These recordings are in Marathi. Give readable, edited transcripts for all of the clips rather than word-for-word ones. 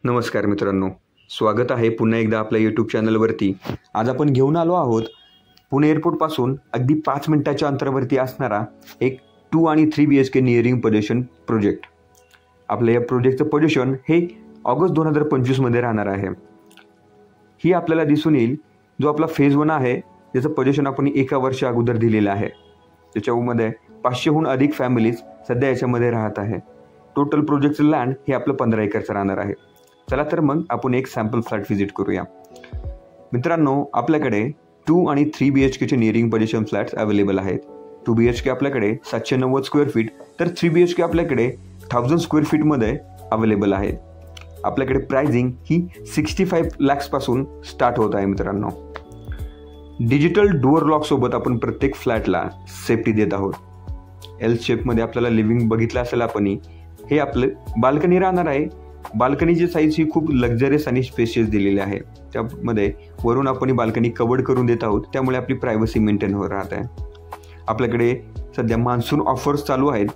नमस्कार मित्रांनो, स्वागत आहे पुन्हा एकदा आपल्या यूट्यूब चॅनलवरती। आज आपण घेऊन आलो आहोत पुणे एअरपोर्टपासून अगदी 5 मिनिटाच्या अंतरावरती असणारा एक 2 आणि 3 BHK नियरिंग पोझिशन प्रोजेक्ट। आपल्या या प्रोजेक्टचं पोझिशन हे ऑगस्ट 2025 मध्ये राहणार आहे। ही आपल्याला दिसून येईल जो आपला फेज 1 आहे त्याचं पोझिशन आपण 1 वर्ष अगोदर दिलेलं आहे। त्याच्यामध्ये 500 हून अधिक फॅमिलीज सध्या याच्यामध्ये राहत आहे। टोटल प्रोजेक्टचं लँड हे आपलं 15 एकरचं राहणार आहे। चला तर मग आपण एक सॅम्पल फ्लॅट व्हिजिट करूया। मित्रांनो, आपल्याकडे 2 आणि 3 BHK चे नियरिंग पोझिशन फ्लॅट्स अवेलेबल आहेत। 2 BHK आपल्याकडे 790 स्क्वेअर फीट तर 3 BHK आपल्याकडे 1000 स्क्वेअर फीट मध्ये अवेलेबल आहे। आपल्याकडे प्राइसिंग ही 65 लाख पासून स्टार्ट होत आहे। मित्रांनो, डिजिटल डोअर लॉक सोबत आपण प्रत्येक फ्लॅटला सेफ्टी देत आहोत। एल शेप मध्ये आपल्याला लिव्हिंग बघितलं असेल आपण, हे आपलं बाल्कनी राहणार आहे। बाल्कनीची साईज ही खूप लक्झरियस आणि स्पेशियस दिलेली आहे। त्यामध्ये वरून आपण बाल्कनी कव्हर्ड करून देत आहोत, त्यामुळे आपली प्रायव्हसी मेंटेन होत राहत आहे। आपल्याकडे सध्या मान्सून ऑफर्स चालू आहेत,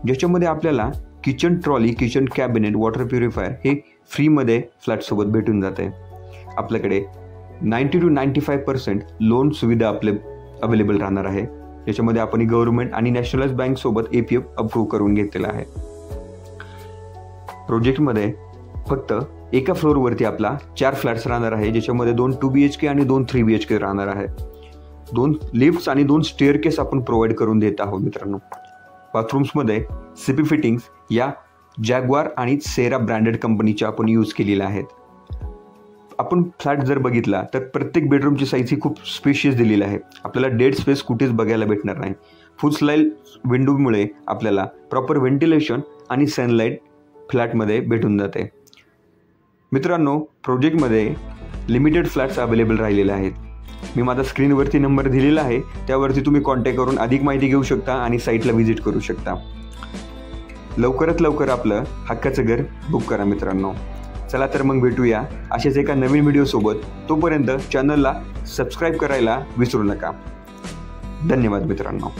ज्याच्यामध्ये आपल्याला kitchen trolley, kitchen cabinet, water purifier हे फ्रीमध्ये फ्लॅटसोबत भेटून जाते। आपल्याकडे 90 to 95% लोन सुविधा अवेलेबल राहणार आहे, ज्याच्यामध्ये आपण गव्हर्नमेंट आणि नॅशनलाइज बँक सोबत APF अप्रूव्ह करून घेतलेला आहे। प्रोजेक्टमध्ये फक्त एका फ्लोअरवरती आपला 4 फ्लॅट्स राहणार आहे, ज्याच्यामध्ये 2 2 BHK आणि 2 3 BHK राहणार आहे। 2 लिफ्ट्स आणि 2 स्टेअरकेस आपण प्रोव्हाइड करून देत आहोत। मित्रांनो, बाथरूम्समध्ये CP फिटिंग्स या जॅग्वार आणि सेरा ब्रँडेड कंपनीच्या आपण यूज केलेल्या आहेत। आपण फ्लॅट जर बघितला तर प्रत्येक बेडरूमची साईज ही खूप स्पेशियस दिलेली आहे। आपल्याला डेड स्पेस कुठेच बघायला भेटणार नाही। फुल स्लाइड विंडोमुळे आपल्याला प्रॉपर व्हेंटिलेशन आणि सनलाईट फ्लॅटमध्ये भेटून जाते। मित्रांनो, प्रोजेक्टमध्ये लिमिटेड फ्लॅट्स अवेलेबल राहिलेले आहेत। मी माझा स्क्रीनवरती नंबर दिलेला आहे, त्यावरती तुम्ही कॉन्टॅक्ट करून अधिक माहिती घेऊ शकता आणि साईटला व्हिजिट करू शकता। लवकरात लवकर आपलं हक्काचं घर बुक करा मित्रांनो। चला तर मग भेटूया अशाच एका नवीन व्हिडिओसोबत। तोपर्यंत चॅनलला सबस्क्राईब करायला विसरू नका। धन्यवाद मित्रांनो।